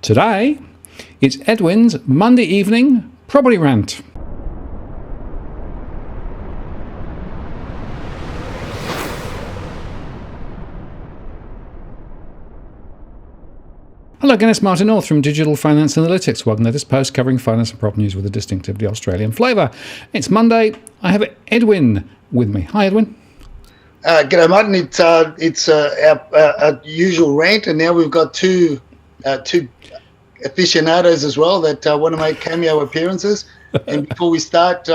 Today, it's Edwin's Monday evening property rant. Hello again, it's Martin North from Digital Finance Analytics. Welcome to this post covering finance and property news with a distinctively Australian flavour. It's Monday. I have Edwin with me. Hi, Edwin. G'day, Martin. It's our usual rant, and now we've got two aficionados as well that want to make cameo appearances. And before we start,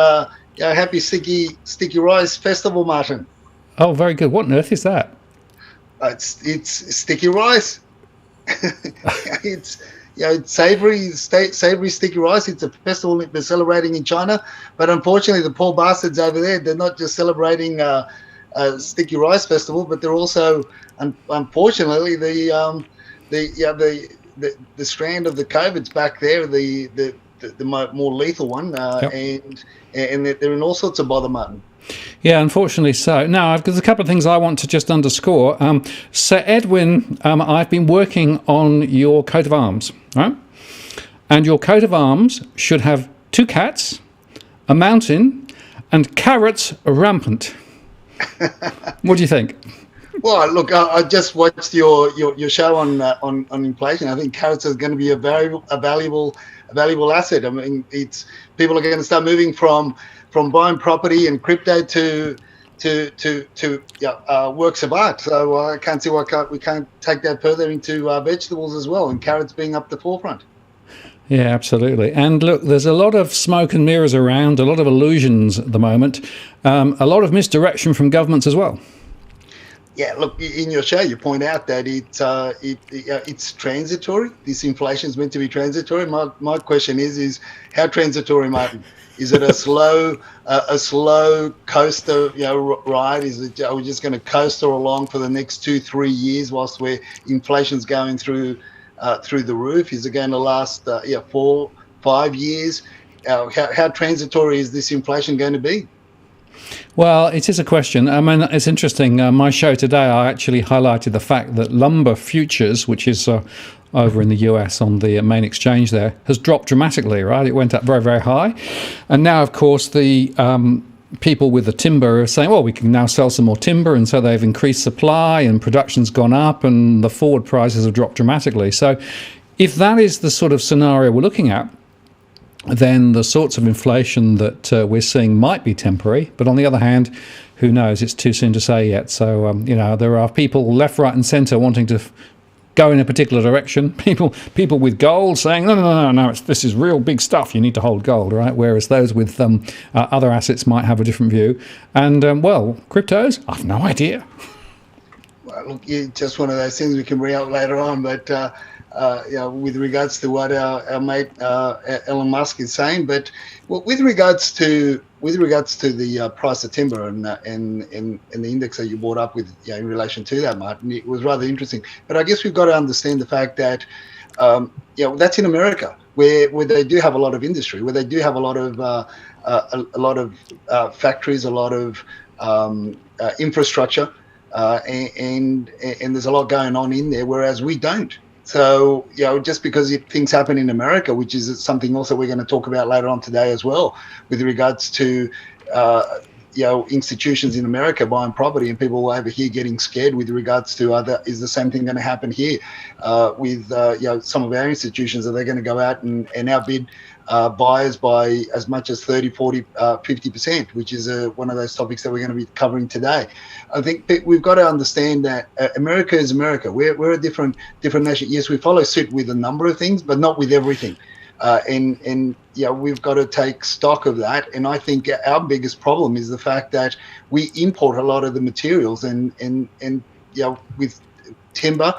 happy Sticky Rice Festival, Martin. Oh, very good. What on earth is that? It's Sticky Rice. It's savoury sticky rice. It's a festival they're celebrating in China, but unfortunately, the poor bastards over there, they're not just celebrating a sticky rice festival, but they're also, unfortunately, the strand of the COVID's back there, the more lethal one, yep. and they're in all sorts of bother, Martin. Yeah, unfortunately so. Now, there's a couple of things I want to just underscore. So, Edwin, I've been working on your coat of arms, right? And your coat of arms should have 2 cats, a mountain, and carrots rampant. What do you think? Well, look, I just watched your show on inflation. I think carrots is going to be a valuable asset. I mean, people are going to start moving from buying property and crypto to works of art. So I can't see why we can't take that further into vegetables as well, and carrots being up the forefront. Yeah, absolutely. And look, there's a lot of smoke and mirrors around, a lot of illusions at the moment, a lot of misdirection from governments as well. Yeah, look, in your show, you point out that it's transitory. This inflation is meant to be transitory. My question is how transitory, Martin? Is it a slow coaster, ride? Are we just going to coaster along for the next 2-3 years whilst inflation's going through the roof? Is it going to last 4-5 years? How transitory is this inflation going to be? Well, it is a question. I mean, it's interesting. My show today, I actually highlighted the fact that lumber futures, which is over in the US on the main exchange there, has dropped dramatically, right? It went up very, very high. And now, of course, the people with the timber are saying, well, we can now sell some more timber. And so they've increased supply and production's gone up and the forward prices have dropped dramatically. So if that is the sort of scenario we're looking at, then the sorts of inflation that we're seeing might be temporary. But on the other hand, who knows? It's too soon to say yet. So, there are people left, right and centre wanting to go in a particular direction. People with gold saying, no, this is real big stuff. You need to hold gold, right? Whereas those with other assets might have a different view. And, cryptos, I've no idea. Well, look, it's just one of those things we can bring out later on. But, with regards to what our mate Elon Musk is saying, but with regards to the price of timber and the index that you brought up with in relation to that, Martin, it was rather interesting. But I guess we've got to understand the fact that that's in America, where they do have a lot of industry, where they do have a lot of factories, a lot of infrastructure, and there's a lot going on in there, whereas we don't. So, just because things happen in America, which is something also we're going to talk about later on today as well, with regards to, institutions in America buying property and people over here getting scared with regards to is the same thing going to happen here with, some of our institutions? Are they going to go out and outbid buyers by as much as 30, 40, 50%, which is one of those topics that we're going to be covering today. I think we've got to understand that America is America. We're a different nation. Yes, we follow suit with a number of things, but not with everything. We've got to take stock of that. And I think our biggest problem is the fact that we import a lot of the materials and with timber.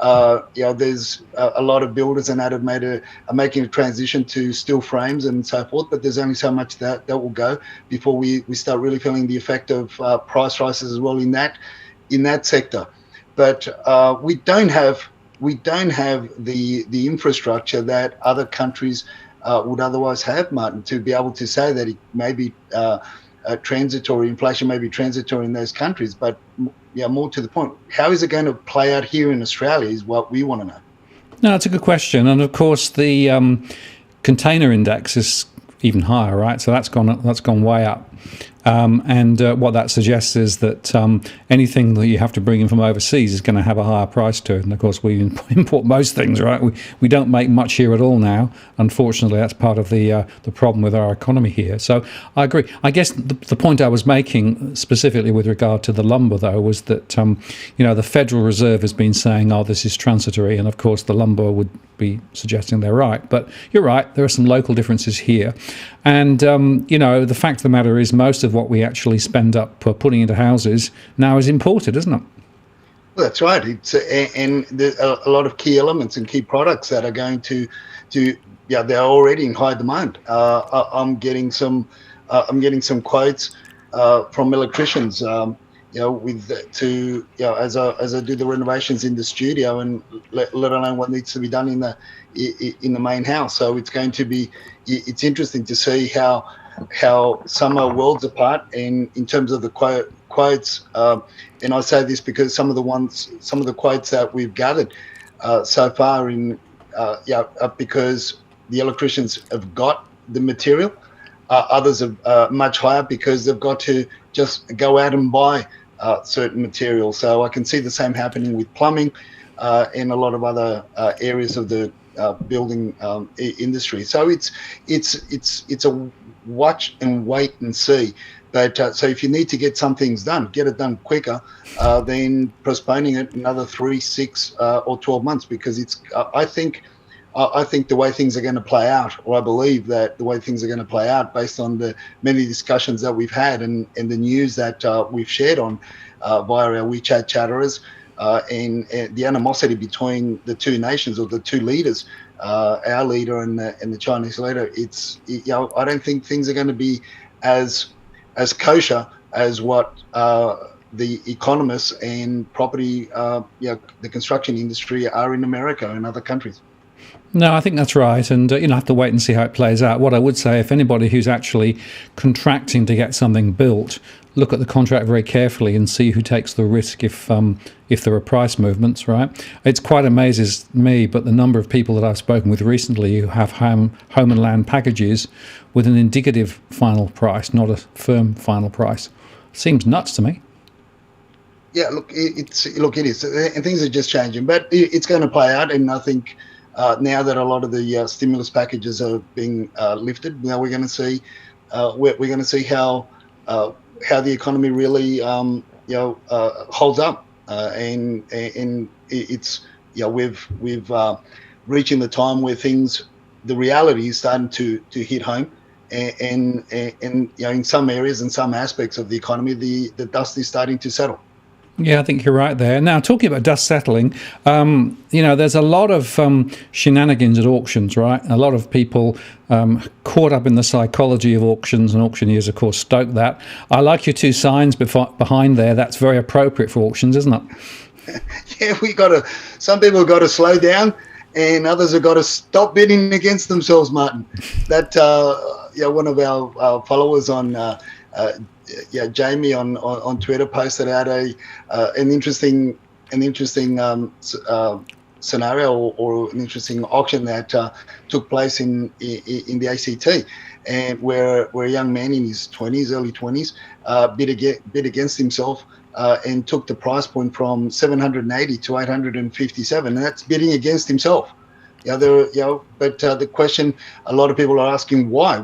There's a lot of builders and that are making a transition to steel frames and so forth, but there's only so much that will go before we start really feeling the effect of price rises as well in that sector. But we don't have the infrastructure that other countries would otherwise have, Martin, to be able to say that it may be transitory, inflation may be transitory in those countries, but more to the point, how is it going to play out here in Australia is what we want to know. No, that's a good question, and of course the container index is even higher, right? So that's gone way up. And what that suggests is that anything that you have to bring in from overseas is going to have a higher price to it. And of course, we import most things, right? We don't make much here at all now. Unfortunately, that's part of the problem with our economy here. So I agree. I guess the point I was making specifically with regard to the lumber, though, was that the Federal Reserve has been saying, "Oh, this is transitory," and of course, the lumber would be suggesting they're right. But you're right. There are some local differences here, and the fact of the matter is, most of what we actually spend up putting into houses now is imported, isn't it? Well, that's right. And there's a lot of key elements and key products that are going to they're already in high demand. I'm getting some quotes from electricians. As I do the renovations in the studio, and let alone what needs to be done in the main house. So it's interesting to see how some are worlds apart, and in terms of the quotes. And I say this because some of the quotes that we've gathered so far because the electricians have got the material. Others are much higher because they've got to just go out and buy certain materials. So I can see the same happening with plumbing and a lot of other areas of the building industry. So it's a watch and wait and see. But so if you need to get some things done, get it done quicker than postponing it another 3, 6, or 12 months, because I think the way things are going to play out, or I believe that the way things are going to play out, based on the many discussions that we've had and the news that we've shared on via our WeChat chatterers, and the animosity between the two nations, or the two leaders, our leader and the Chinese leader, I don't think things are going to be as kosher as what the economists and property, the construction industry are in America and other countries. No, I think that's right, and I have to wait and see how it plays out. What I would say, if anybody who's actually contracting to get something built, look at the contract very carefully and see who takes the risk if there are price movements, right? It's quite amazes me, but the number of people that I've spoken with recently who have home and land packages with an indicative final price, not a firm final price, seems nuts to me. Yeah, it is, and things are just changing, but it's going to play out, and I think. Now that a lot of the stimulus packages are being lifted, now we're going to see how the economy really holds up, and it's we've reaching the time where the reality is starting to hit home, and in some areas and some aspects of the economy, the dust is starting to settle. Yeah, I think you're right there. Now, talking about dust settling, there's a lot of shenanigans at auctions, right? A lot of people caught up in the psychology of auctions, and auctioneers, of course, stoke that. I like your two signs behind there. That's very appropriate for auctions, isn't it? Yeah, some people have got to slow down, and others have got to stop bidding against themselves, Martin. That, one of our followers on... Jamie on Twitter posted out an interesting scenario, or an interesting auction that took place in the ACT, and where a young man in his early 20s, bid against himself, and took the price point from 780 to 857, and that's bidding against himself. But the question a lot of people are asking, why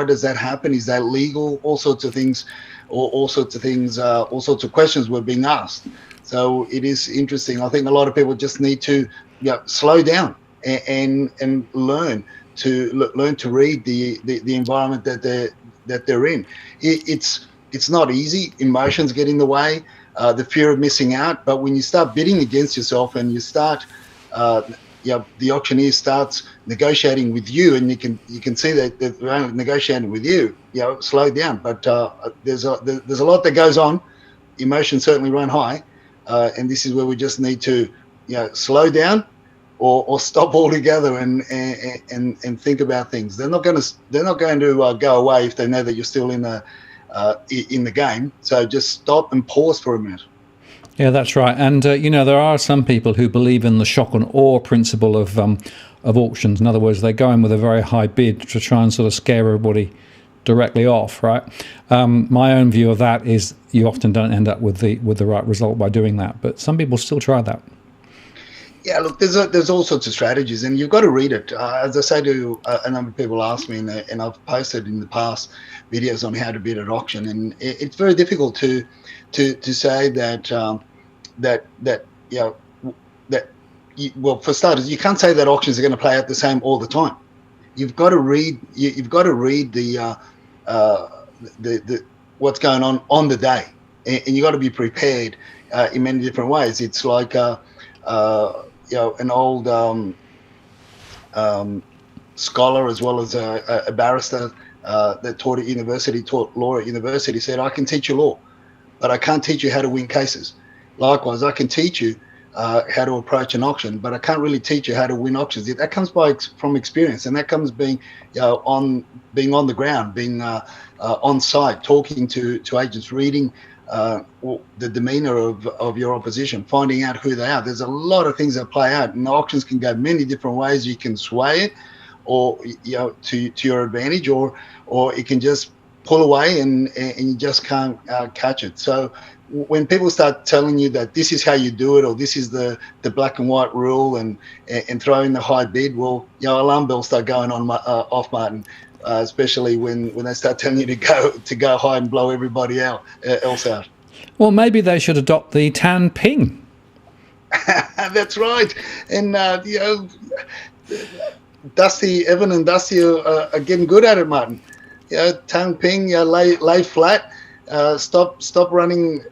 does that happen? Is that legal? All sorts of things, all sorts of questions were being asked. So it is interesting. I think a lot of people just need to slow down and learn to read the environment that they're in. It's not easy. Emotions get in the way, the fear of missing out. But when you start bidding against yourself, and you start the auctioneer starts negotiating with you, and you can see that they're negotiating with you. Slow down. But there's a lot that goes on. Emotions certainly run high, and this is where we just need to slow down, or stop altogether and think about things. They're not going to go away if they know that you're still in the game. So just stop and pause for a minute. Yeah, that's right. And there are some people who believe in the shock and awe principle of auctions. In other words, they go in with a very high bid to try and sort of scare everybody directly off. Right. My own view of that is you often don't end up with the right result by doing that. But some people still try that. Yeah, look, there's all sorts of strategies, and you've got to read it. As I say to a number of people ask me, and I've posted in the past videos on how to bid at auction, and it's very difficult to say that that well, for starters, you can't say that auctions are going to play out the same all the time. You've got to read. You've got to read the what's going on the day, and you got to be prepared in many different ways. It's like an old scholar as well as a barrister that taught law at university said, "I can teach you law, but I can't teach you how to win cases. Likewise, I can teach you how to approach an auction, but I can't really teach you how to win auctions. That comes from experience, and that comes being on the ground, being on site, talking to agents, reading the demeanor of your opposition, finding out who they are. There's a lot of things that play out, and auctions can go many different ways. You can sway it, or to your advantage, or it can just pull away and you just can't catch it. So when people start telling you that this is how you do it, or this is the black and white rule, and throwing the high bid, well, alarm bells start going on off, Martin. Especially when they start telling you to go high and blow everybody else out. Well, maybe they should adopt the tan ping. That's right. And Evan and Dusty are getting good at it, Martin. Tan ping, lay flat, stop running,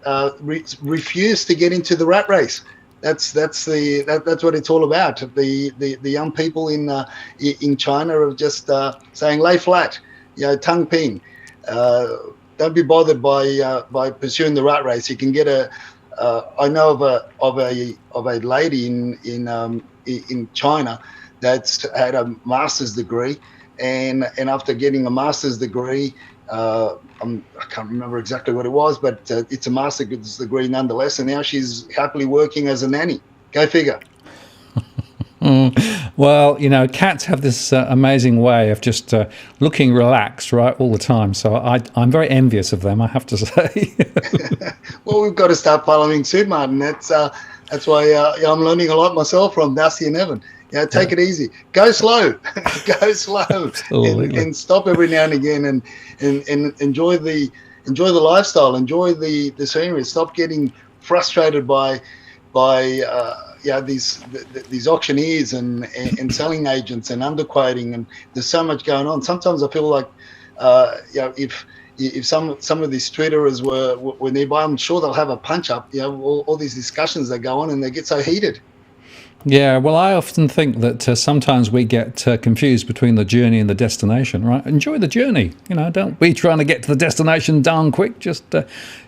refuse to get into the rat race. That's what it's all about. The young people in China are just saying lay flat, tongue ping. Don't be bothered by pursuing the rat race. You can get I know of a lady in China that's had a master's degree, and after getting a master's degree, I can't remember exactly what it was, but it's a master's degree nonetheless, and now she's happily working as a nanny. Go figure. Well, cats have this amazing way of just looking relaxed, right, all the time. So I'm very envious of them, I have to say. Well, we've got to start following suit, Martin. That's why I'm learning a lot myself from Dusty and Evan. Take it easy. Go slow. Go slow. And stop every now and again and enjoy the lifestyle. Enjoy the scenery. Stop getting frustrated by these auctioneers and selling agents and underquoting, and there's so much going on. Sometimes I feel like if some of these Twitterers were nearby, I'm sure they'll have a punch up. All these discussions that go on, and they get so heated. Yeah, well, I often think that sometimes we get confused between the journey and the destination, right? Enjoy the journey. Don't be trying to get to the destination darn quick. Just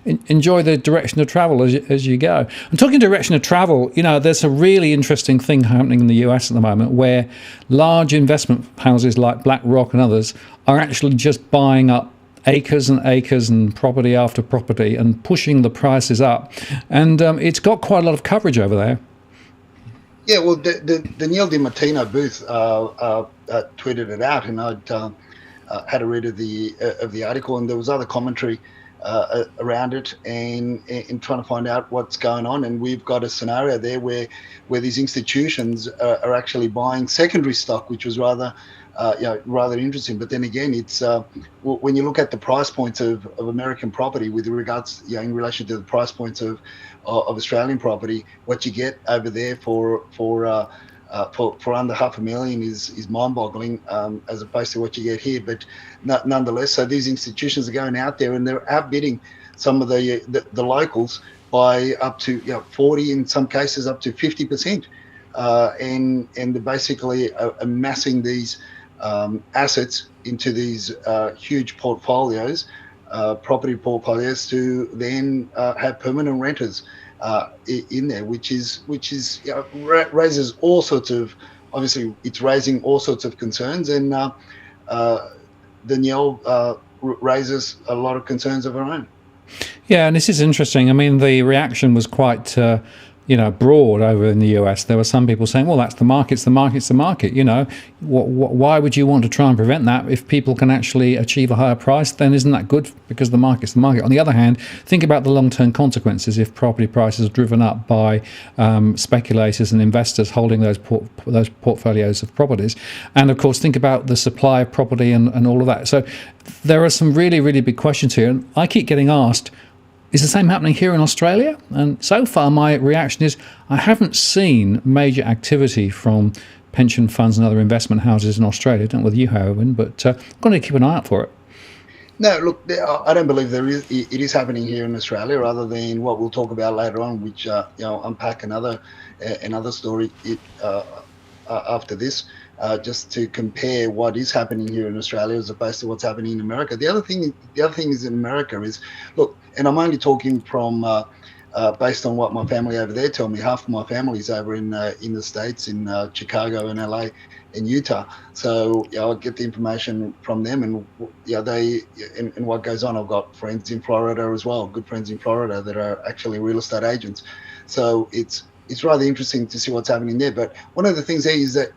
enjoy the direction of travel as you go. And talking direction of travel, there's a really interesting thing happening in the US at the moment where large investment houses like BlackRock and others are actually just buying up acres and acres and property after property and pushing the prices up. And it's got quite a lot of coverage over there. Yeah, well, the Neil DiMartino booth tweeted it out, and I'd had a read of the article, and there was other commentary around it, and trying to find out what's going on. And we've got a scenario there where these institutions are actually buying secondary stock, which was rather interesting. But then again, it's when you look at the price points of American property with regards, in relation to the price points of Australian property, what you get over there for under $500,000 is mind-boggling, as opposed to what you get here. But nonetheless, so these institutions are going out there and they're outbidding some of the locals by up to 40, in some cases up to 50%, and they're basically amassing these assets into these huge portfolios, property portfolios, to then have permanent renters in there, which raises all sorts of, obviously it's raising all sorts of concerns, and Danielle raises a lot of concerns of her own. Yeah, and this is interesting. I mean, the reaction was quite, broad over in the US. There were some people saying, "Well, that's the market. It's the market. It's the market." Why would you want to try and prevent that if people can actually achieve a higher price? Then isn't that good because the market's the market? On the other hand, think about the long-term consequences if property prices are driven up by speculators and investors holding those portfolios of properties, and of course, think about the supply of property and all of that. So there are some really, really big questions here, and I keep getting asked, is the same happening here in Australia? And so far, my reaction is I haven't seen major activity from pension funds and other investment houses in Australia. I don't know whether you have, Edwin, but I'm going to keep an eye out for it. No, look, I don't believe there is. It is happening here in Australia, other than what we'll talk about later on, which unpack another story after this, just to compare what is happening here in Australia as opposed to what's happening in America. The other thing is in America is, look, and I'm only talking from based on what my family over there tell me. Half of my family's over in the States, in Chicago and LA and Utah. So I get the information from them, and they and what goes on. I've got friends in Florida as well, good friends in Florida that are actually real estate agents. So it's rather interesting to see what's happening there. But one of the things there is that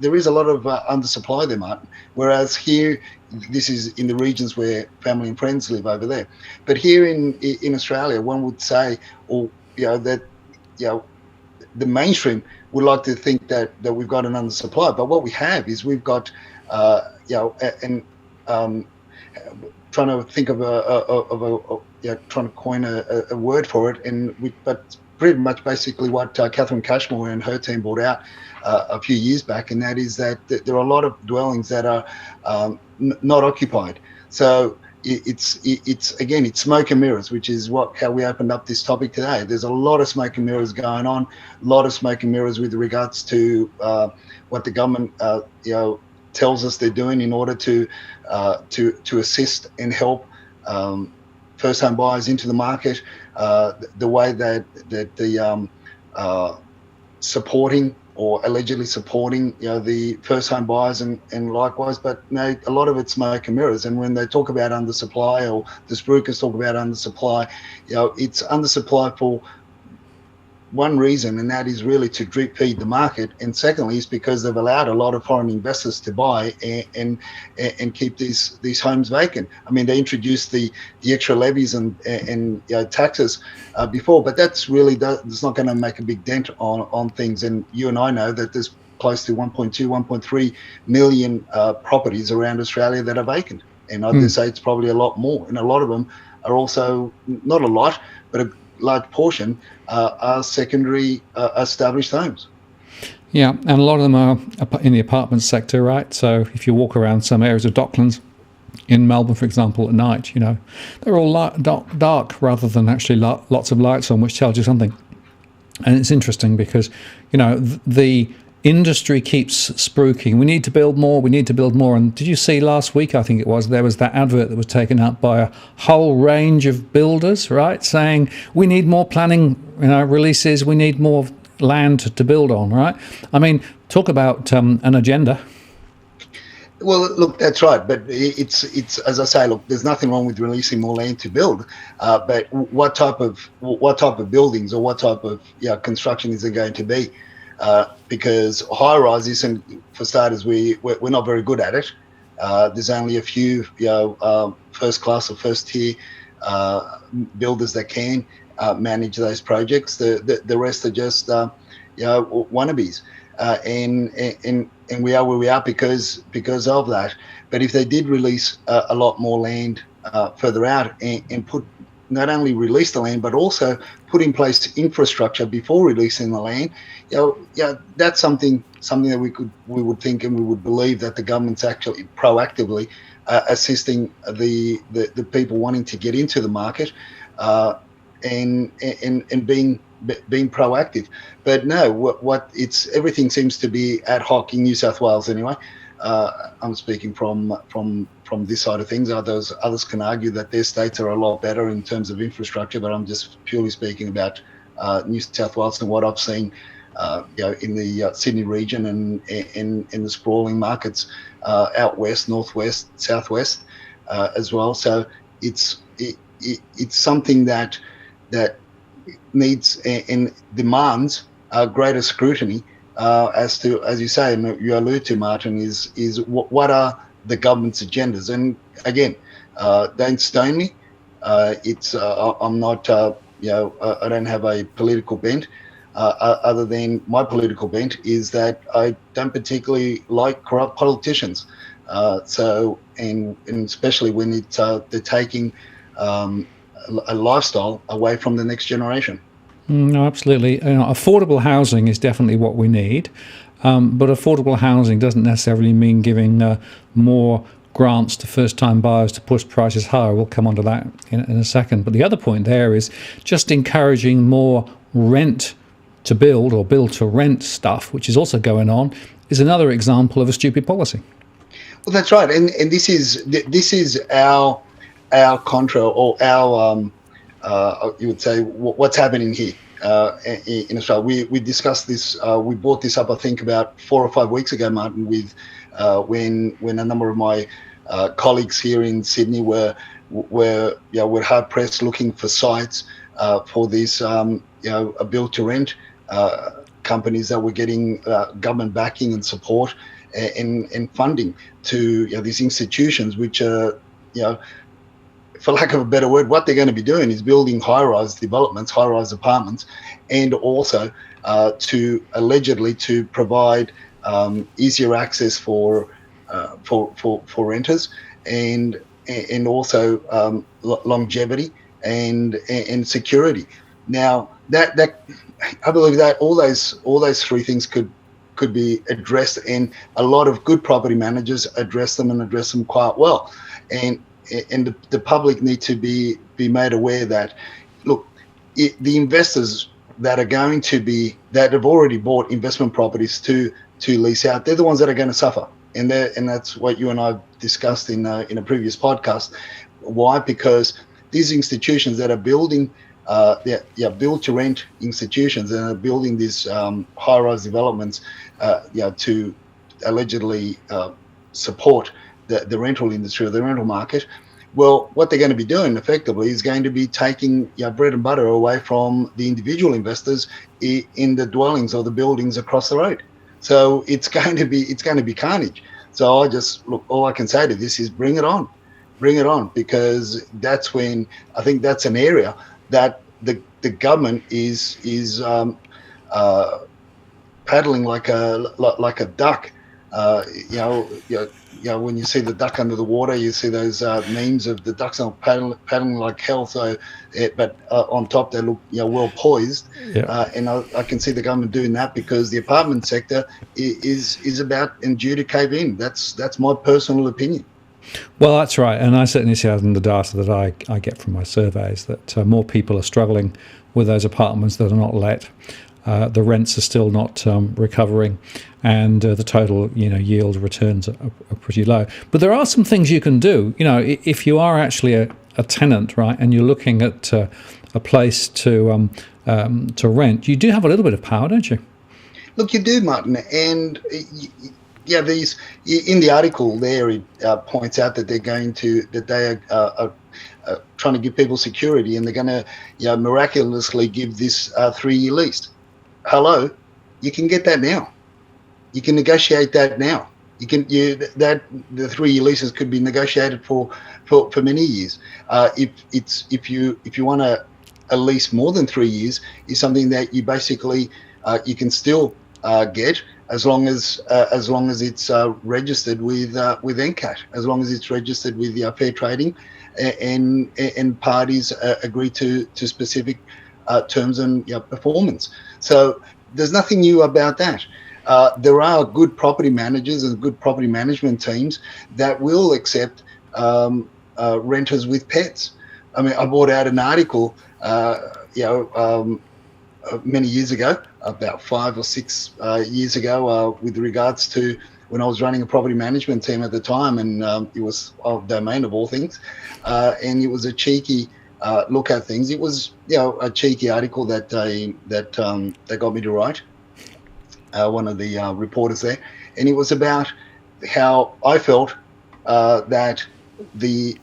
there is a lot of undersupply there, Martin. Whereas here, this is in the regions where family and friends live over there. But here in Australia, one would say, that the mainstream would like to think that we've got an undersupply. But what we have is we've got, trying to think of trying to coin a word for it, but pretty much basically what Catherine Cashmore and her team brought out a few years back, and that is that there are a lot of dwellings that are not occupied. So it's smoke and mirrors, which is how we opened up this topic today. There's a lot of smoke and mirrors going on, a lot of smoke and mirrors with regards to what the government tells us they're doing in order to assist and help first home buyers into the market. The way that the supporting or allegedly supporting the first home buyers and likewise, but a lot of it's smoke and mirrors. And when they talk about undersupply, or the spruikers talk about undersupply, it's undersupply for one reason, and that is really to drip feed the market, and secondly is because they've allowed a lot of foreign investors to buy and keep these homes vacant. I mean, they introduced the extra levies and taxes before, but that's really it's not going to make a big dent on things. And you and I know that there's close to 1.3 million properties around Australia that are vacant, and I'd say it's probably a lot more, and a lot of them are also, not a lot, but a large portion are secondary established homes. Yeah, and a lot of them are in the apartment sector, right? So if you walk around some areas of Docklands in Melbourne, for example, at night, they're all dark rather than actually lots of lights on, which tells you something. And it's interesting because, the industry keeps spruiking. We need to build more. We need to build more. And did you see last week, I think it was, there was that advert that was taken up by a whole range of builders, right, saying we need more planning, releases. We need more land to build on, right? I mean, talk about an agenda. Well, look, that's right. But it's as I say, look, there's nothing wrong with releasing more land to build. But what type of buildings or what type of construction is it going to be? Because high rises, and for starters, we're not very good at it. There's only a few, first class or first tier builders that can manage those projects. The rest are just wannabes, and we are where we are because of that. But if they did release a lot more land further out and put, not only release the land, but also put in place infrastructure before releasing the land, that's something that we would think and we would believe that the government's actually proactively assisting the people wanting to get into the market and being proactive. But no, everything seems to be ad hoc in New South Wales anyway. I'm speaking from this side of things. Others can argue that their states are a lot better in terms of infrastructure, but I'm just purely speaking about New South Wales and what I've seen, in the Sydney region and in the sprawling markets out west, northwest, southwest as well. So it's something that needs and demands greater scrutiny as to, as you say, and you allude to, Martin, is what are the government's agendas? And again, don't stone me. I'm not, I don't have a political bent. Other than my political bent is that I don't particularly like corrupt politicians. And especially when they're taking a lifestyle away from the next generation. No, absolutely. Affordable housing is definitely what we need, but affordable housing doesn't necessarily mean giving more grants to first-time buyers to push prices higher. We'll come on to that in a second. But the other point there is just encouraging more rent to build or build to rent stuff, which is also going on, is another example of a stupid policy. Well, that's right, and this is our contra, or our you would say what's happening here in Australia. We discussed this. We brought this up, I think, about 4 or 5 weeks ago, Martin, with when a number of my colleagues here in Sydney were hard pressed looking for sites for these a build to rent companies that were getting government backing and support and funding to these institutions, which are, for lack of a better word, what they're going to be doing is building high-rise developments, high-rise apartments, and also to allegedly to provide easier access for renters and also longevity and security. Now that I believe that all those three things could be addressed, and a lot of good property managers address them quite well, and the public need to be made aware that, look, the investors that are going to be, that have already bought investment properties to lease out, they're the ones that are going to suffer, and that's what you and I discussed in a previous podcast. Why? Because these institutions that are building build to rent institutions and are building these high-rise developments to allegedly support the rental industry or the rental market. Well, what they're going to be doing effectively is going to be taking bread and butter away from the individual investors in the dwellings or the buildings across the road. So it's going to be carnage. So all I can say to this is bring it on, because that's when I think that's an area that the government is paddling like a duck. When you see the duck under the water, you see those memes of the ducks paddling like hell. So, but on top they look well poised. Yeah. And I can see the government doing that because the apartment sector is about and due to cave in. That's my personal opinion. Well, that's right. And I certainly see that in the data that I get from my surveys that more people are struggling with those apartments that are not let. The rents are still not recovering, and the total yield returns are pretty low. But there are some things you can do. If you are actually a tenant, right, and you're looking at a place to rent, you do have a little bit of power, don't you? Look, you do, Martin, and these in the article there it points out that they are trying to give people security, and they're going to miraculously give this 3-year lease. Hello, you can get that now. You can negotiate that now. The 3-year leases could be negotiated for many years. If you want a lease more than 3 years, is something that you basically you can still get as long as it's registered with NCAT, as long as it's registered with fair trading, and parties agree to specific terms and performance. So there's nothing new about that. There are good property managers and good property management teams that will accept renters with pets. I mean, I brought out an article, many years ago, about 5 or 6 years ago, with regards to when I was running a property management team at the time, and it was Domain of all things, and it was a cheeky look at things. It was a cheeky article that they got me to write, one of the reporters there, and it was about how I felt that the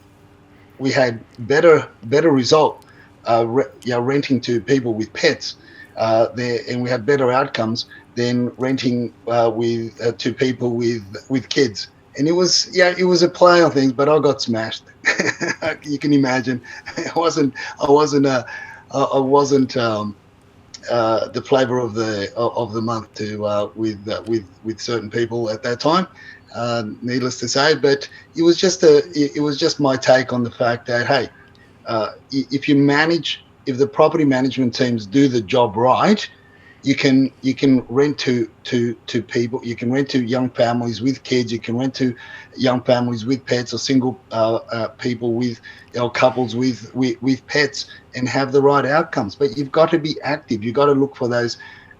we had better result, renting to people with pets there, and we had better outcomes than renting with to people with kids. And it was a play on things, but I got smashed. You can imagine. I wasn't I wasn't the flavor of the month to with certain people at that time. Needless to say, but it was just my take on the fact that, hey, if the property management teams do the job right, you can rent to people. You can rent to young families with kids. You can rent to young families with pets, or single people with, couples with pets, and have the right outcomes. But you've got to be active. You've got to look for those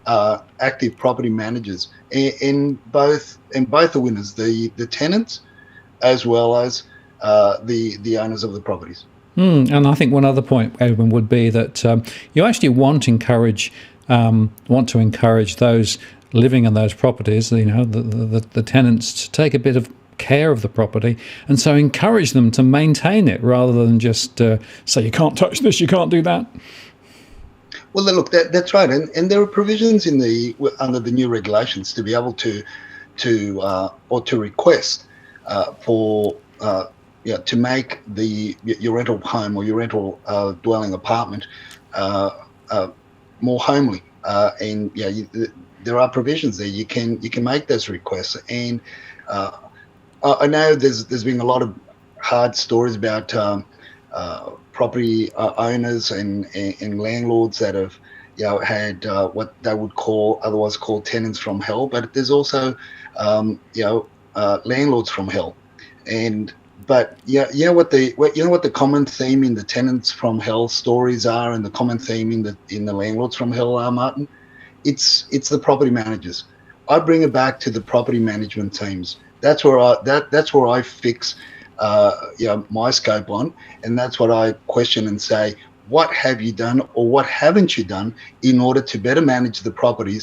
active property managers, in both the winners, the tenants, as well as the owners of the properties. And I think one other point, Edwin, would be that you actually want to encourage those living in those properties, the tenants, to take a bit of care of the property, and so encourage them to maintain it rather than just say, you can't touch this, you can't do that. Well, look, that's right, and there are provisions under the new regulations to be able to request for to make your rental home or your rental dwelling apartment more homely, and there are provisions there. You can make those requests, and I know there's been a lot of hard stories about property owners and landlords that have had what they would otherwise call tenants from hell, but there's also landlords from hell. But you know what the common theme in the tenants from hell stories are, and the common theme in the landlords from hell are, Martin? It's the property managers. I bring it back to the property management teams. That's where I fix my scope on, and that's what I question and say, what have you done or what haven't you done in order to better manage the property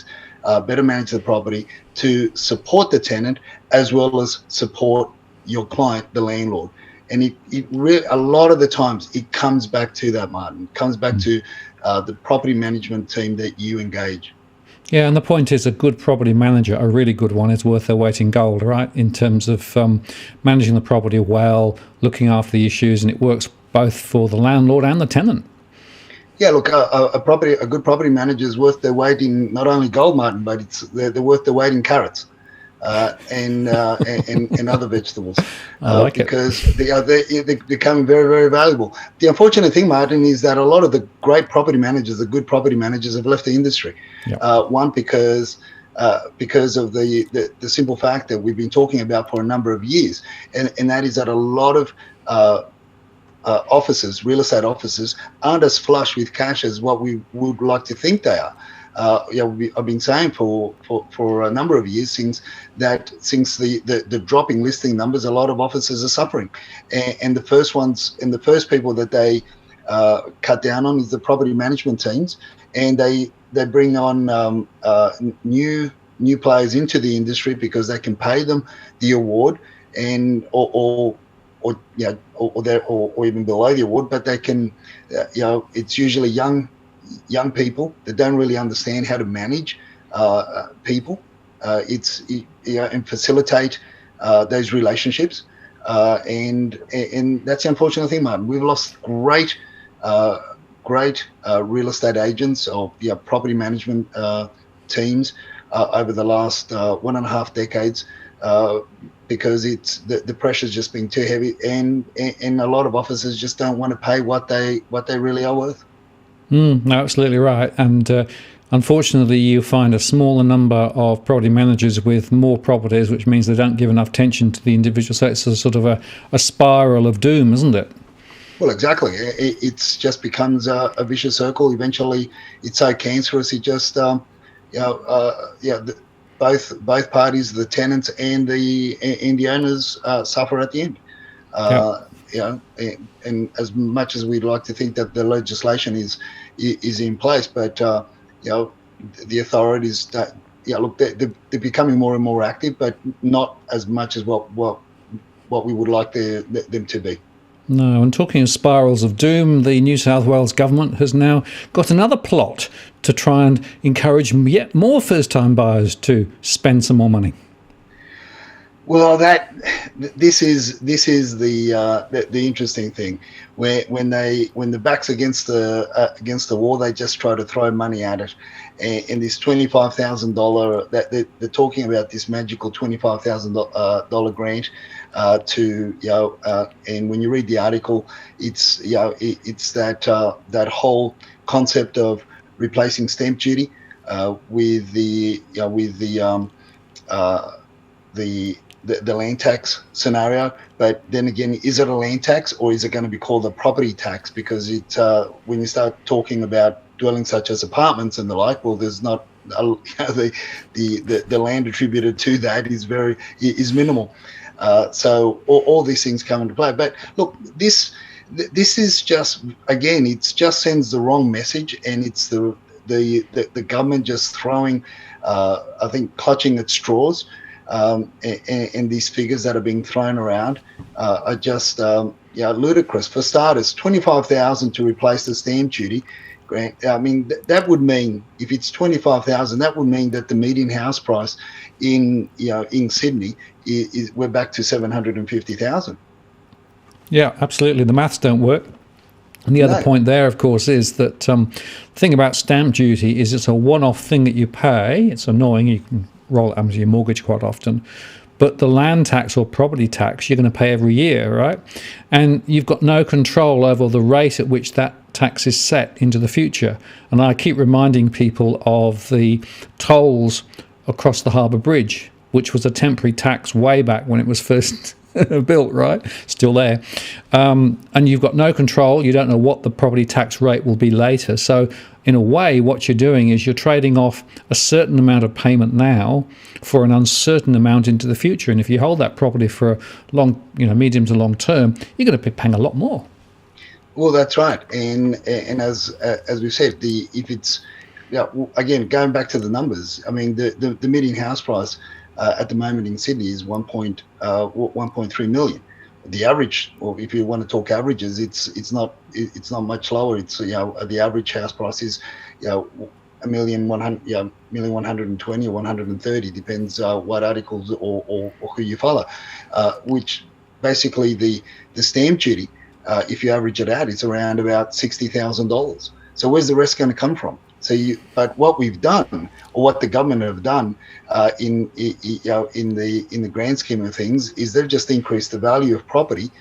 to support the tenant as well as support your client, the landlord. And a lot of the times it comes back to that, Martin. It comes back to the property management team that you engage. Yeah, and the point is, a good property manager, a really good one, is worth their weight in gold, right? In terms of managing the property well, looking after the issues, and it works both for the landlord and the tenant. Yeah, look, a good property manager is worth their weight in not only gold, Martin, but they're worth their weight in carrots. And other vegetables, because they're becoming very, very valuable. The unfortunate thing, Martin, is that a lot of the great property managers, the good property managers, have left the industry. Yep. One, because of the simple fact that we've been talking about for a number of years, and that is that a lot of real estate offices, aren't as flush with cash as what we would like to think they are. I've been saying for a number of years since the dropping listing numbers, a lot of offices are suffering, and the first people that they cut down on is the property management teams, and they bring on new players into the industry because they can pay them the award, and or even below the award, but they can it's usually young people that don't really understand how to manage people, and facilitate those relationships, and that's the unfortunate thing, Martin. We've lost great real estate agents or property management teams over the last 1.5 decades, because the pressure's just been too heavy, and a lot of officers just don't want to pay what they really are worth. No, absolutely right. And unfortunately, you find a smaller number of property managers with more properties, which means they don't give enough attention to the individual. So it's a sort of a spiral of doom, isn't it? Well, exactly. It's just becomes a vicious circle. Eventually, it's so cancerous. It just, both parties, the tenants and the owners, suffer at the end. And as much as we'd like to think that the legislation is in place, but the authorities, they're becoming more and more active, but not as much as what we would like them to be. No, and talking of spirals of doom, the New South Wales government has now got another plot to try and encourage yet more first-time buyers to spend some more money. Well, this is the interesting thing, where when the back's against the wall, they just try to throw money at it, and this $25,000 that they're talking about, this magical $25,000 grant to and when you read the article, it's it's that whole concept of replacing stamp duty with the land tax scenario. But then again, is it a land tax or is it going to be called a property tax? Because when you start talking about dwellings such as apartments and the like, well, there's not the land attributed to that is minimal. So all these things come into play. But look, this is just, again, it just sends the wrong message, and it's the government just throwing, I think, clutching at straws. And these figures that are being thrown around are just ludicrous. For starters, $25,000 to replace the stamp duty grant. I mean, that would mean, if it's $25,000, that would mean that the median house price in Sydney is we're back to $750,000. Yeah, absolutely. The maths don't work. And the other point there, of course, is that the thing about stamp duty is it's a one-off thing that you pay. It's annoying. You can roll it onto your mortgage quite often. But the land tax or property tax, you're going to pay every year, right? And you've got no control over the rate at which that tax is set into the future. And I keep reminding people of the tolls across the Harbour Bridge, which was a temporary tax way back when it was first built, right? Still there. And you've got no control. You don't know what the property tax rate will be later. So in a way, what you're doing is you're trading off a certain amount of payment now for an uncertain amount into the future. And if you hold that property for a long, medium to long term, you're going to be paying a lot more. Well, that's right. And as we said, if it's again, going back to the numbers, I mean, the median house price at the moment in Sydney is 1.3 million. The average, or if you want to talk averages, it's not much lower. It's the average house price is $1,120,000 or 130, depends what articles or who you follow. Which basically the stamp duty, if you average it out, it's around about $60,000. So where's the rest going to come from? But what we've done, or what the government have done, in the grand scheme of things, is they've just increased the value of property.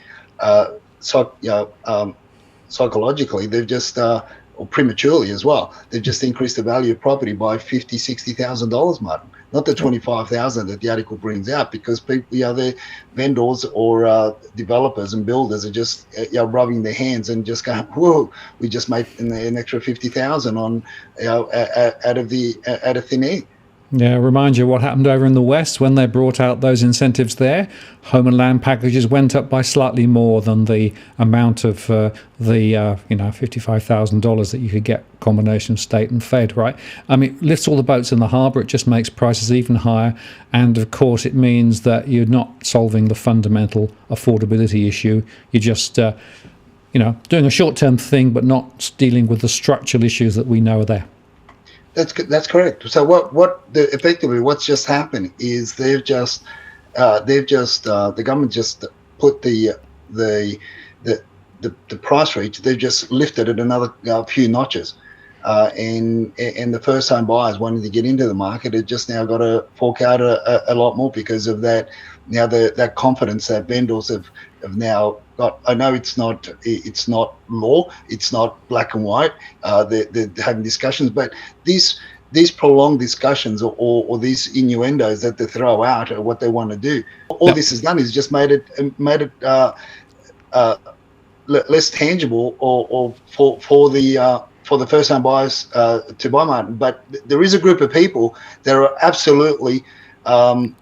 Psychologically, they've just, or prematurely as well, they've just increased the value of property by $50,000-$60,000, Martin. Not the $25,000 that the article brings out, because people, the vendors or developers and builders are just rubbing their hands and just going, "Whoa, we just made an extra $50,000 on out of thin air." Yeah, remind you what happened over in the West when they brought out those incentives there. Home and land packages went up by slightly more than the amount of the $55,000 that you could get combination of state and fed, right? I mean, it lifts all the boats in the harbour. It just makes prices even higher. And of course, it means that you're not solving the fundamental affordability issue. You're just, doing a short-term thing, but not dealing with the structural issues that we know are there. That's correct. So effectively what's just happened is the government just put the price range. They've just lifted it another few notches, and the first time buyers wanting to get into the market have just now got to fork out a lot more because of that. Now that confidence that vendors have now got. I know it's not law, it's not black and white. They're having discussions, but these prolonged discussions or these innuendos that they throw out are what they want to do. All this has done is just made it less tangible or for the first time buyers to buy, Martin. But there is a group of people that are absolutely going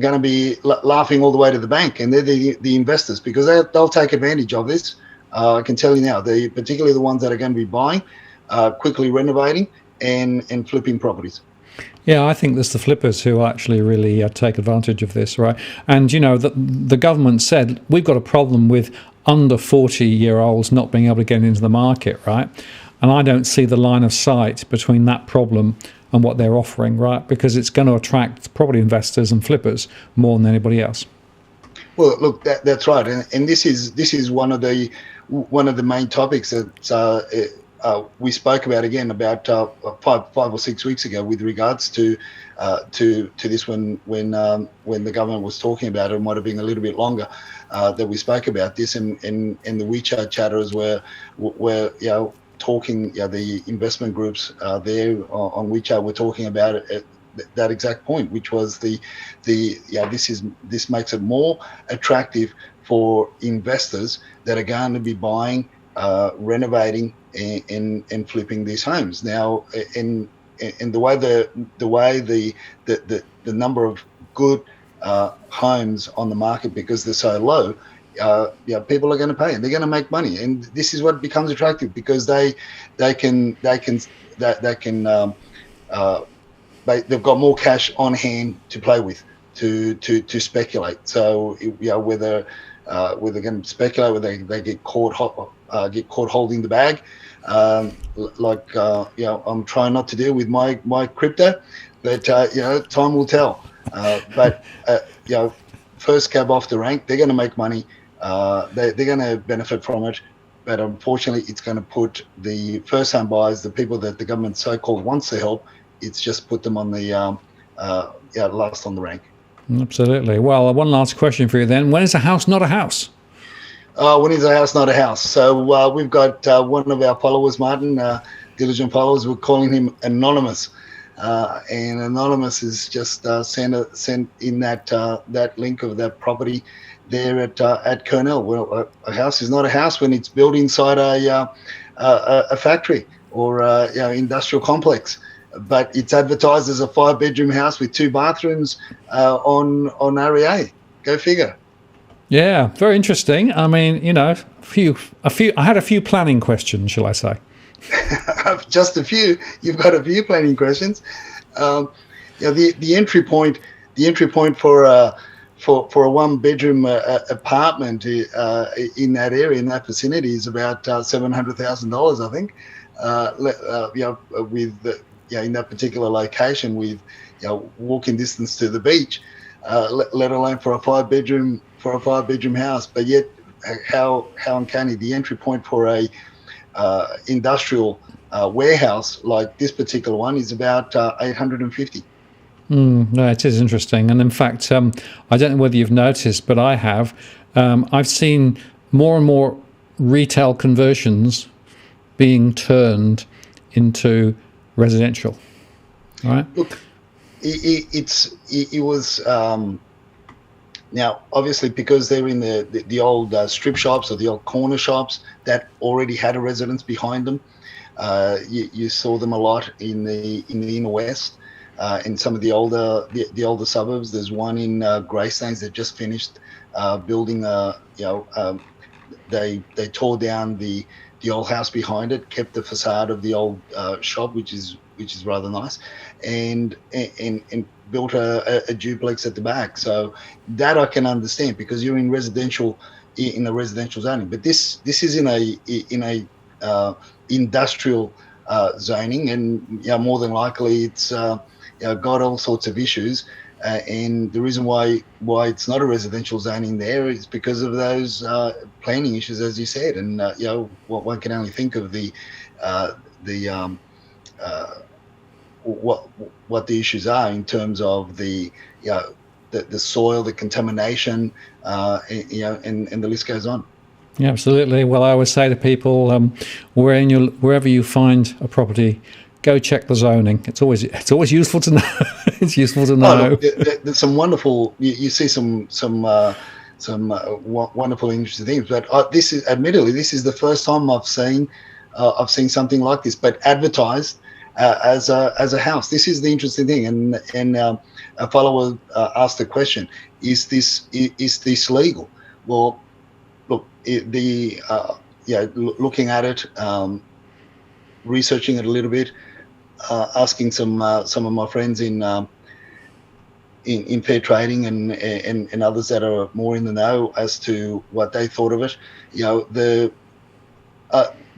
to be laughing all the way to the bank, and they're the investors, because they'll take advantage of this. I can tell you now, particularly the ones that are going to be buying, quickly renovating and flipping properties. Yeah, I think there's the flippers who actually really take advantage of this, right? And the government said we've got a problem with under 40-year-olds not being able to get into the market, right? And I don't see the line of sight between that problem and what they're offering, right? Because it's going to attract property investors and flippers more than anybody else. Well, look, that's right, and this is one of the main topics that we spoke about again about 5 or 6 weeks ago with regards to this when the government was talking about it. It might have been a little bit longer that we spoke about this, and the WeChat chatters were talking. The investment groups there on WeChat were talking about it. That exact point, which was this makes it more attractive for investors that are going to be buying, renovating, and flipping these homes. Now, in the way the number of good homes on the market, because they're so low, people are going to pay and they're going to make money, and this is what becomes attractive because they've got more cash on hand to play with, to speculate. So whether they're going to speculate, whether they get caught holding the bag, I'm trying not to deal with my crypto, but time will tell. But first cab off the rank, they're going to make money. They're going to benefit from it. But unfortunately, it's going to put the first-home buyers, the people that the government so-called wants to help, it's just put them on the last on the rank. Absolutely. Well, one last question for you then. When is a house not a house? When is a house not a house? So we've got one of our followers, Martin, diligent followers, we're calling him Anonymous. And Anonymous is just sent in that link of that property there at Kurnell. Well, a house is not a house when it's built inside a factory or industrial complex. But it's advertised as a 5-bedroom house with 2 bathrooms on REA. Go figure. Yeah, very interesting. I mean, a few. I had a few planning questions, shall I say? Just a few. You've got a few planning questions. The entry point. The entry point for a 1-bedroom apartment in that area, in that vicinity, is about $700,000, I think. With in that particular location, with walking distance to the beach, let alone for a 5-bedroom house. But yet, how uncanny, the entry point for a industrial warehouse like this particular one is about 850. No, it is interesting, and in fact, I don't know whether you've noticed, but I have. I've seen more and more retail conversions being turned into residential. All right. Look, it was now obviously because they're in the old strip shops or the old corner shops that already had a residence behind them. You saw them a lot in the inner west, in some of the older suburbs. There's one in Greystanes that just finished building. They tore down the old house behind it, kept the facade of the old shop, which is rather nice, and built a duplex at the back. So that I can understand because you're in a residential zoning. But this is in a industrial zoning, and more than likely it's got all sorts of issues. And the reason why it's not a residential zoning there is because of those planning issues, as you said. And one can only think of what the issues are in terms of the soil, the contamination, and the list goes on. Yeah, absolutely. Well, I always say to people, wherever you find a property, go check the zoning. It's always useful to know. It's useful to know. Oh, look, there's some wonderful. You see some wonderful, interesting things. But this is the first time I've seen something like this, but advertised as a house. This is the interesting thing. And a follower asked the question: Is this legal? Well, look, looking at it, researching it a little bit, asking some of my friends in fair trading and others that are more in the know as to what they thought of it.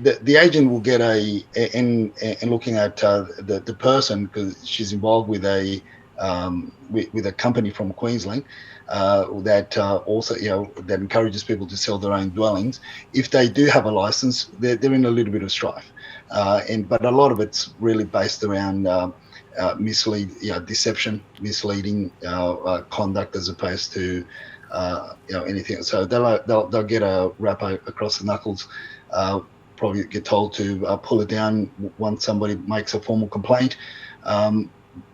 The agent will get and looking at the person, because she's involved with with a company from Queensland that also that encourages people to sell their own dwellings. If they do have a license, they're in a little bit of strife, but a lot of it's really based around deception, misleading conduct, as opposed to anything. So they'll get a rap across the knuckles. Probably get told to pull it down once somebody makes a formal complaint.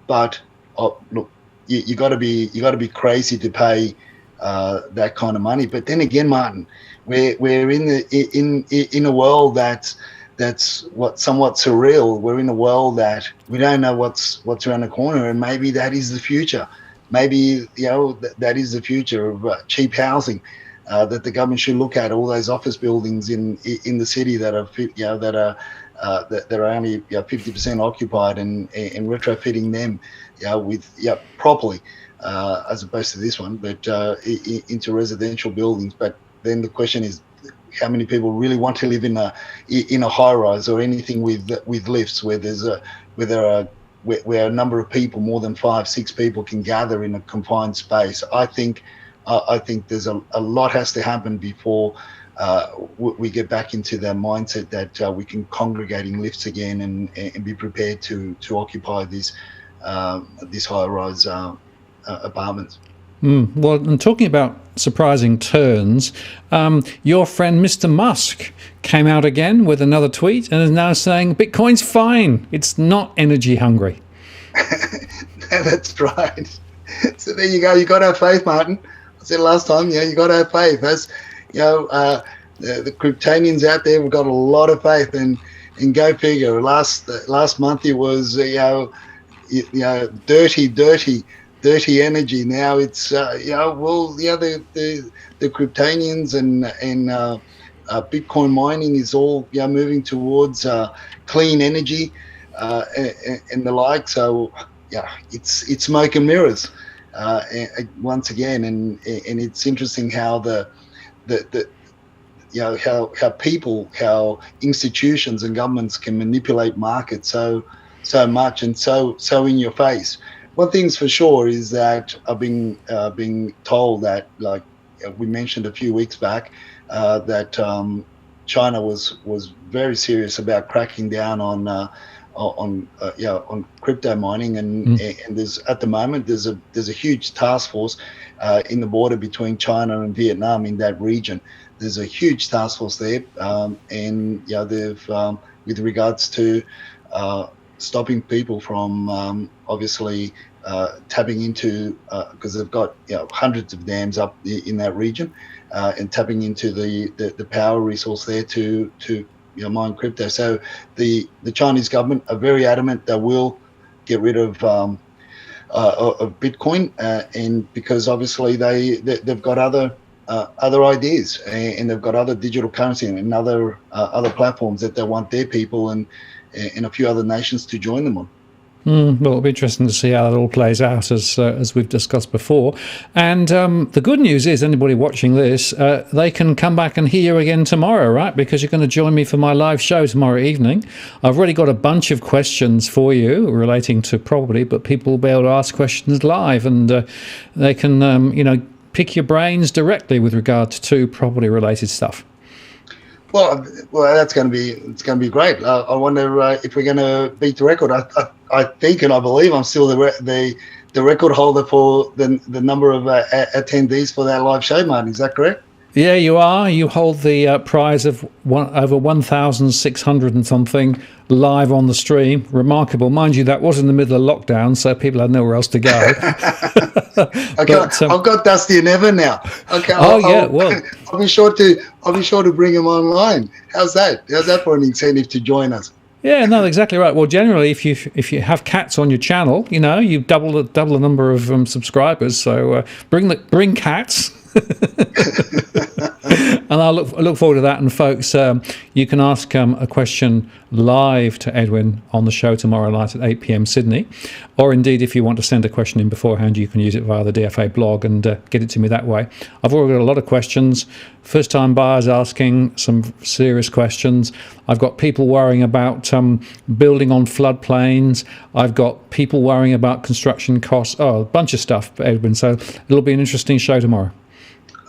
But look, you got to be crazy to pay that kind of money. But then again, Martin, we're in a world that's somewhat surreal. We're in a world that we don't know what's around the corner, and maybe that is the future. Maybe that is the future of cheap housing. That the government should look at all those office buildings in the city that are that are only 50% occupied, and retrofitting them properly, as opposed to this one, but into residential buildings. But then the question is, how many people really want to live in a high rise or anything with lifts where where a number of people, more than 5-6 people, can gather in a confined space? I think there's a lot has to happen before we get back into the mindset that we can congregate in lifts again and be prepared to occupy these high-rise apartments. Well, and talking about surprising turns, your friend Mr. Musk came out again with another tweet and is now saying Bitcoin's fine. It's not energy hungry. That's right. So there you go. You got to have faith, Martin. I said last time, you got to have faith. As the Kryptonians out there have got a lot of faith, and go figure. Last month it was dirty energy. Now it's the Kryptonians and Bitcoin mining is all moving towards clean energy and the like. So it's smoke and mirrors once again, and it's interesting how how institutions and governments can manipulate markets so much and so in your face. One thing's for sure is that I've been being told that, like we mentioned a few weeks back, that China was very serious about cracking down on crypto mining, and there's at the moment there's a huge task force in the border between China and Vietnam in that region. There's a huge task force there, and they've with regards to stopping people from obviously tapping into, because they've got hundreds of dams up in that region, and tapping into the power resource there to mine crypto. So the Chinese government are very adamant they will get rid of Bitcoin, and because obviously they've got other ideas, and they've got other digital currency and other platforms that they want their people and a few other nations to join them on. Well, it'll be interesting to see how that all plays out, as we've discussed before. And the good news is, anybody watching this, they can come back and hear you again tomorrow, right? Because you're going to join me for my live show tomorrow evening. I've already got a bunch of questions for you relating to property, but people will be able to ask questions live, and they can, pick your brains directly with regard to property-related stuff. Well, that's going to be great. I wonder if we're going to beat the record. I think and I believe I'm still the record holder for the number of attendees for that live show, Martin. Is that correct? Yeah, you are. You hold the prize of over 1,600 and something live on the stream. Remarkable. Mind you, that was in the middle of lockdown, so people had nowhere else to go. I've got Dusty and Evan now. Okay. I'll be sure to bring them online. How's that? How's that for an incentive to join us? Yeah, no, exactly right. Well, generally, if you have cats on your channel, you double the number of subscribers. So bring cats. And I look forward to that. And folks, you can ask a question live to Edwin on the show tomorrow night at 8 p.m. Sydney, or indeed if you want to send a question in beforehand, you can use it via the DFA blog and get it to me that way. I've already got a lot of questions. First time buyers asking some serious questions. I've got people worrying about building on floodplains. I've got people worrying about construction costs. Oh, a bunch of stuff, Edwin. So it'll be an interesting show tomorrow.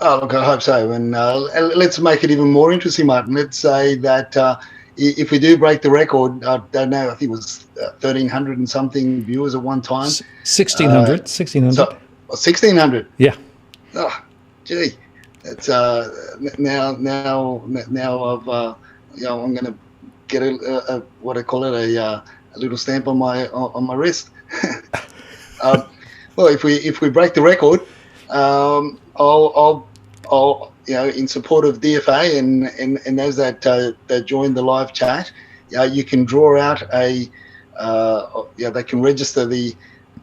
Oh, look, I hope so. And let's make it even more interesting, Martin. Let's say that if we do break the record, I don't know, I think it was 1,300 and something viewers at one time. 1,600. 1,600. So, 1,600. Yeah. Oh, gee. It's now I've I'm going to get a what I call it, a little stamp on my wrist. Well, if we break the record, I'll in support of DFA and those that join the live chat, you can draw out they can register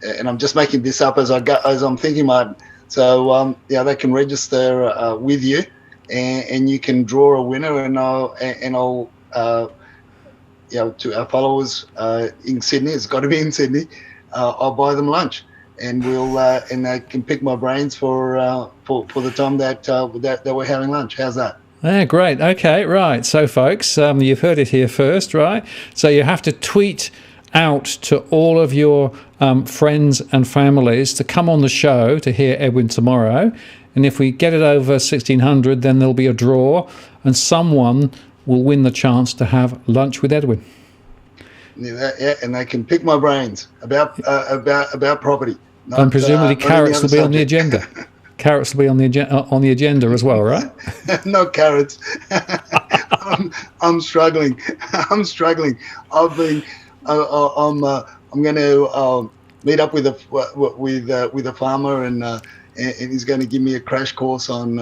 and I'm just making this up as I'm thinking, Martin. So they can register with you, and you can draw a winner, and I'll to our followers in Sydney, it's got to be in Sydney. I'll buy them lunch, and and they can pick my brains for the time that we're having lunch. How's that? Yeah, great. Okay, right. So, folks, you've heard it here first, right? So you have to tweet out to all of your friends and families to come on the show to hear Edwin tomorrow. And if we get it over 1,600, then there'll be a draw, and someone will win the chance to have lunch with Edwin. Yeah, and they can pick my brains about property. And presumably carrots will be on the agenda. Carrots will be on the agenda as well, right? No carrots. I'm struggling. I'm struggling. I'm going to meet up with a farmer, and he's going to give me a crash course on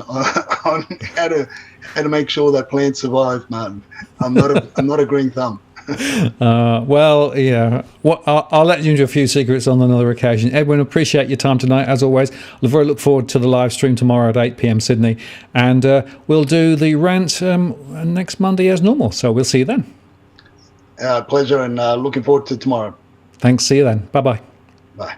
how to make sure that plants survive, Martin. I'm not a green thumb. Well, yeah. I'll let you into a few secrets on another occasion. Edwin, appreciate your time tonight, as always. I very look forward to the live stream tomorrow at 8 p.m. Sydney. And we'll do the rant next Monday as normal. So we'll see you then. Pleasure, and looking forward to tomorrow. Thanks. See you then. Bye-bye. Bye.